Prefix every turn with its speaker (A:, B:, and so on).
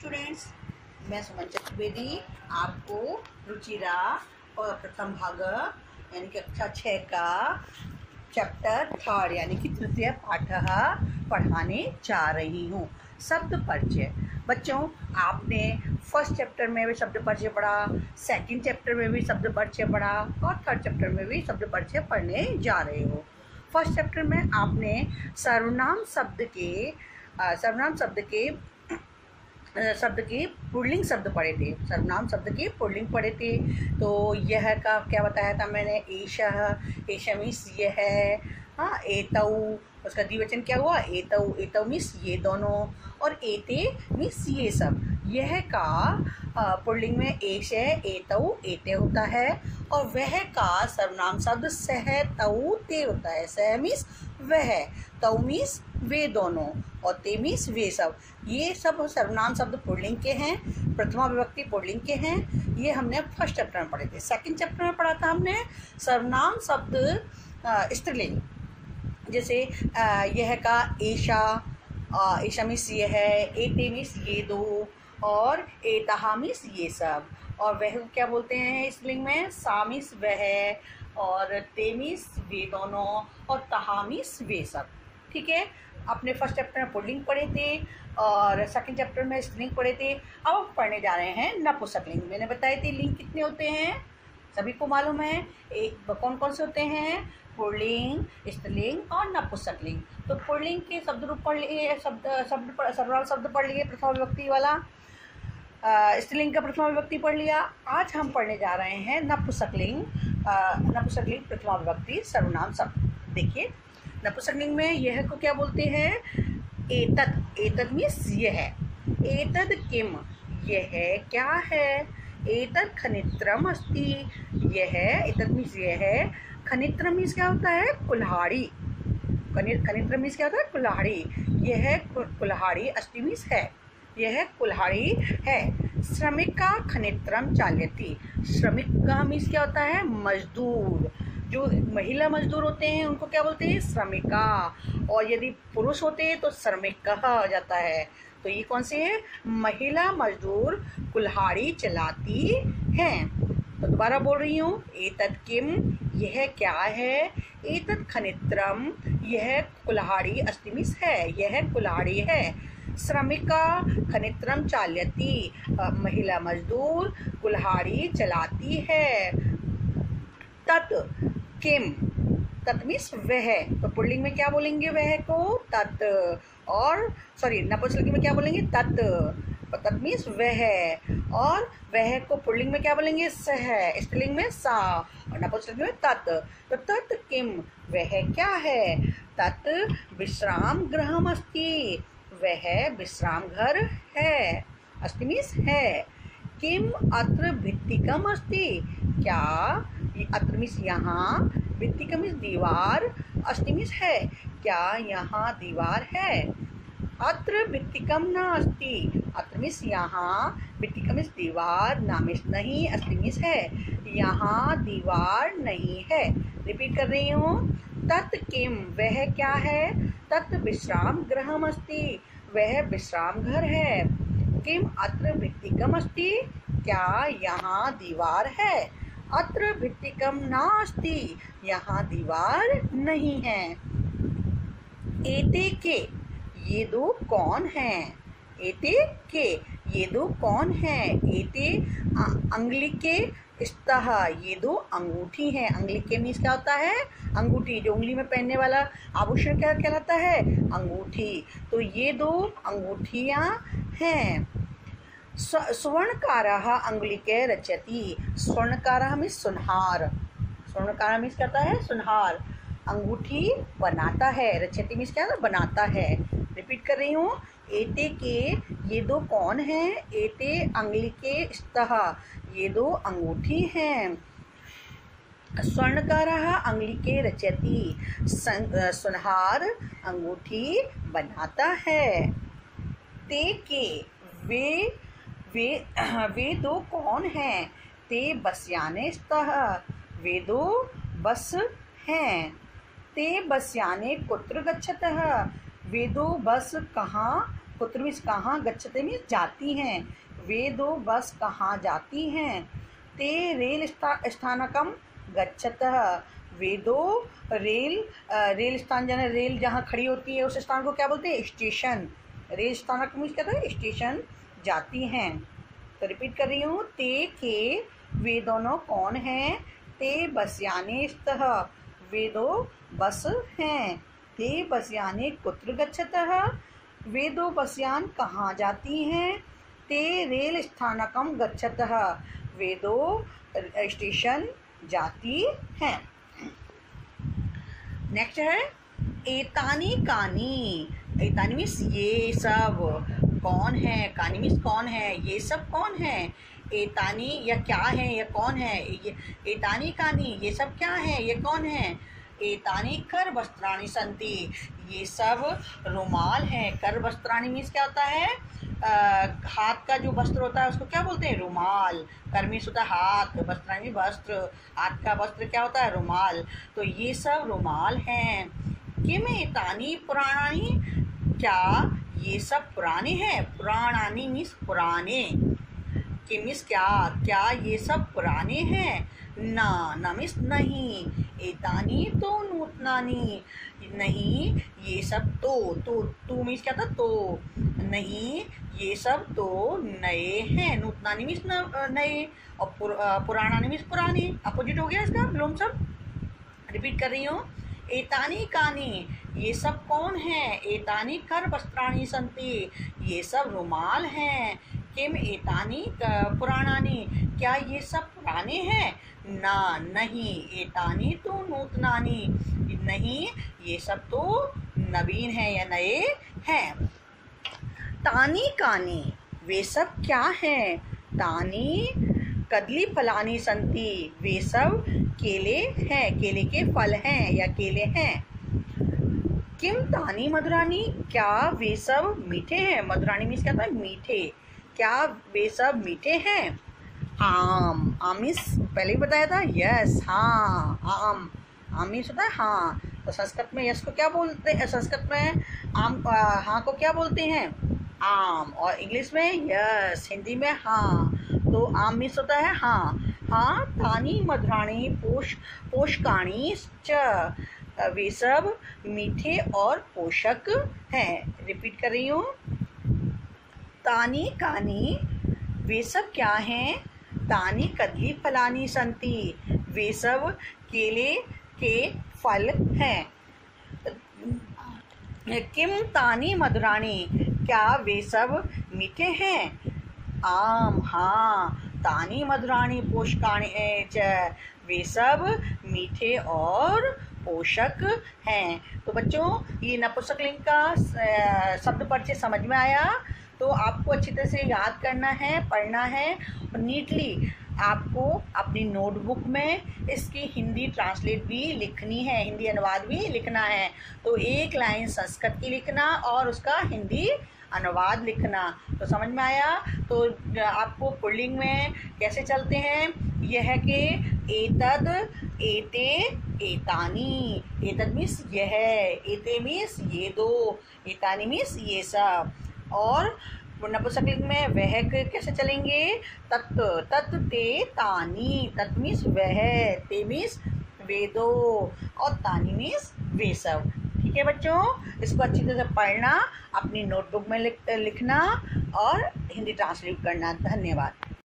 A: Students, मैं सुमन चतुर्वेदी आपको रुचिरा और प्रथम भाग यानी कि कक्षा 6 का चैप्टर 3 यानी कि तृतीय पाठ पढ़ाने जा रही हूँ। शब्द परिचय। बच्चों, आपने फर्स्ट चैप्टर में भी शब्द परिचय पढ़ा, सेकंड चैप्टर में भी शब्द परिचय पढ़ा और थर्ड चैप्टर में भी शब्द परिचय पढ़ने जा रहे हो। फर्स्ट चैप्टर में आपने सर्वनाम शब्द के पुल्लिंग शब्द पढ़े थे। सर्वनाम शब्द के पुल्लिंग पढ़े थे। तो यह का क्या बताया था मैंने? एषः, एषः मीन्स यह है। हाँ, एतौ, उसका द्विवचन क्या हुआ? एतौ, एतौ मीन्स ये दोनों, और एते मीन्स ये सब। यह का पुल्लिंग में एष है, एतौ, एते होता है, और वह का सर्वनाम शब्द सह, तौ, ते होता है। सह मीन्स वह, तौ मीन्स वे दोनों, और ते मीन्स वे सब। ये सब सर्वनाम शब्द पुल्लिंग के हैं, प्रथमा विभक्ति पुल्लिंग के हैं। ये हमने फर्स्ट चैप्टर में पढ़े थे। सेकंड चैप्टर में पढ़ा था हमने सर्वनाम शब्द स्त्रीलिंग। जैसे यह का एषा, एषा मीन्स ये है, एते मीन्स ये दो, और एतहा मीन्स ये सब। और वह क्या बोलते हैं स्त्रीलिंग में? सा मीन्स वह, और ते मीन्स वे दोनों, और तहा मीन्स वे सब। ठीक है, अपने फर्स्ट चैप्टर में पुल्लिंग पढ़े थे और सेकंड चैप्टर में स्त्रीलिंग पढ़े थे। अब हम पढ़ने जा रहे हैं नपुंसकलिंग। मैंने बताए थे लिंग कितने होते हैं, सभी को मालूम है। एक कौन कौन से होते हैं? पुल्लिंग, स्त्रीलिंग और नपुंसकलिंग। तो पुल्लिंग के शब्द रूप पढ़ लिए, सर्वनाम शब्द पढ़ लिए प्रथमा विभक्ति वाला, स्त्रीलिंग का प्रथमा विभक्ति पढ़ लिया। आज हम पढ़ने जा रहे हैं नपुंसकलिंग। नपुंसकलिंग प्रथमा विभक्ति सर्वनाम शब्द। देखिए, नपुंसकलिंग में यह को क्या बोलते हैं? एतत्, एतत् मीन्स यह। एतद् किम, यह क्या है? एतत् खनित्रम अस्ति, यह, एतत् मीन्स यह। खनित्रम मीन्स क्या होता है? कुल्हाड़ी। खनित्रम मीन्स क्या होता है? कुल्हाड़ी। यह कुल्हाड़ी, अस्ति मीन्स है, यह कुल्हाड़ी है। श्रमिका खनित्रम चालयति। श्रमिका मीन्स क्या होता है? मजदूर। जो महिला मजदूर होते हैं उनको क्या बोलते हैं? श्रमिका। और यदि पुरुष होते हैं तो श्रमिकः हो जाता है। तो ये कौन से हैं? महिला मजदूर कुल्हाड़ी चलाती हैं। तो दोबारा बोल रही हूँ, एतत् किम, यह क्या है? एतत् खनित्रम, यह कुल्हाड़ी, अस्ति मीन्स है, यह कुल्हाड़ी है। श्रमिका खनित्रम चालयति, महिला मजदूर कुल्हाड़ी चलाती है। तत् किम, तत् मीन्स वह। तो पुल्लिंग में क्या बोलेंगे? वह को तत्, और सॉरी नपुंसकलिंग में क्या बोलेंगे? तत्। तत् मीन्स वह, और वह को पुल्लिंग में क्या बोलेंगे? सह, स्त्रीलिंग में सा, और नपुंसकलिंग में तत्। तो तत् किम, वह क्या है? तत् विश्राम गृहम् अस्ति, वह विश्राम घर है, अस्ति मीन्स है। किम अत्र भित्तिकम् अस्ति, क्या, अत्र मीन्स यहाँ, भित्तिकम् मीन्स दीवार, अस्ति मीन्स है, क्या यहाँ दीवार है? अत्र भित्तिकम् न अस्ति, अत्र मीन्स यहाँ, भित्तिकम् मीन्स दीवार, न मीन्स नहीं, अस्ति मीन्स है, यहाँ दीवार नहीं है। रिपीट कर रही हूँ, तत् किम, वह क्या है? तत् विश्राम गृहम् अस्ति, वह विश्राम घर है। किम अत्र भित्तिकम् अस्ति, क्या यहाँ दीवार है? अत्र भित्तिकम् नास्ति, यहाँ दीवार नहीं है। एते के, ये दो कौन हैं? एते के, ये दो कौन हैं? एते अंगुलिके स्तः, ये दो अंगूठी हैं। अंगुलिके मीन्स क्या होता है? अंगूठी, जो उंगली में पहनने वाला आभूषण क्या कहलाता है? अंगूठी। तो ये दो अंगूठियाँ हैं। स्वर्णकारः अंगुलिके रचयति, स्वर्णकारः मीन्स सुनहार, स्वर्णकारः मीन्स क्या होता है? सुनहार। अंगूठी बनाता है, रचयति मीन्स क्या? बनाता है। रिपीट कर रही हूँ, एते के, ये दो कौन हैं? एते अंगुलिके स्तः, ये दो अंगूठी हैं। स्वर्णकारः अंगुलिके रचयति, सुनहार अंगूठी बनाता है। ते के, वे दो कौन हैं? ते बसयाने स्तः, वे दो बस हैं। ते बसयाने कुत्र गच्छतः, वे दो बस कहाँ कुत्र मीन्स कहाँ, गच्छते मीन्स जाती हैं, वे दो बस कहाँ जाती हैं, ते रेल स्थानकम गच्छतः, वे दो रेल स्थान जहाँ रेल जहाँ खड़ी होती है उस स्थान को क्या बोलते हैं, स्टेशन। रेल स्थानक मीन्स क्या है, स्टेशन जाती हैं। तो रिपीट कर रही हूँ, ते के वे दोनों कौन हैं, ते बसयाने स्तः, वे दो बस हैं, ते बसयाने कुत्र गच्छतः, वे दो बसयान कहाँ जाती हैं, ते रेल स्थानकम गच्छतः, वे दो स्टेशन जाती हैं। नेक्स्ट है एतानी कानी, एतानी मीन्स ये सब, कौन है, कानी मीन्स कौन है, ये सब कौन है, एतानी या क्या है या कौन है, ये एतानी कानी ये सब क्या है ये कौन है, एतानी कर वस्त्राणि संति, ये सब रुमाल हैं। कर वस्त्राणि मीन्स क्या होता है, हाथ का जो वस्त्र होता है उसको क्या बोलते हैं, रुमाल। कर मीन्स होता है हाथ, वस्त्राणि वस्त्र, हाथ का वस्त्र क्या होता है, रुमाल। तो ये सब रुमाल हैं। किम एतानी पुराणानि, क्या ये सब पुराने हैं, पुराणानि मीन्स पुराने, किम मीन्स क्या, क्या ये सब पुराने हैं, ना मीन्स नहीं, एतानी तो नूतनानि, नहीं ये सब तो मीन्स क्या था, तो नहीं ये सब तो नए हैं, नूतनानि मीन्स नए, और पुराणानि मीन्स पुराने, अपोजिट हो गया इसका विलोम शब्द। रिपीट कर रही हूँ, एतानी कानी ये सब कौन है, एतानी कर वस्त्राणि संति ये सब रुमाल हैं, किम एतानी पुराणानि क्या ये सब पुराने हैं, ना नहीं, एतानी तो नूतनानि नहीं ये सब तो नवीन है या नए हैं। तानी कानी वे सब क्या हैं, तानी कदली फलानी संति वे सब केले हैं, केले के फल हैं या केले हैं। किम तानी मधुरानी क्या वे सब मीठे हैं, मधुरानी मीन्स क्या था, मीठे, क्या वे सब मीठे हैं। आम मीन्स पहले ही बताया था, यस, हाँ, आम मीन्स होता है हाँ। तो संस्कृत में यस को क्या बोलते हैं, संस्कृत में आम हाँ को क्या बोलते हैं, आम, और इंग्लिश में यस, हिंदी में हाँ। तो आम मीन्स होता है हाँ। हाँ तानी मधुराणी पोषकाणी च वे सब मीठे और पोषक हैं। रिपीट कर रही हूँ, तानी कानी वे सब क्या हैं, तानी कदली फलानी संति वे सब केले के फल हैं। किम तानी मधुराणी क्या वे सब मीठे हैं, आम, हाँ, तानी मधुराणी पोषकाणी च वे सब मीठे और पोषक हैं। तो बच्चों ये नपुंसकलिंग का शब्द परिचय समझ में आया। तो आपको अच्छी तरह से याद करना है, पढ़ना है, और नीटली आपको अपनी नोटबुक में इसकी हिंदी ट्रांसलेट भी लिखनी है, हिंदी अनुवाद भी लिखना है। तो एक लाइन संस्कृत की लिखना और उसका हिंदी अनुवाद लिखना। तो समझ में आया। तो आपको पुल्लिंग में कैसे चलते हैं, यह है कि एतद, एते, एतानी, एतद मीन्स यह, एते मीन्स ये दो, एतानी मीन्स ये सब। और नपुंसकलिंग में वह कैसे चलेंगे, तत्, तत् ते तानी, तत् मीन्स वह, ते मीन्स वे दो, और तानी मीन्स वे सब। ठीक है बच्चों, इसको अच्छी तरह से पढ़ना, अपनी नोटबुक में लिखना और हिंदी ट्रांसलेट करना। धन्यवाद।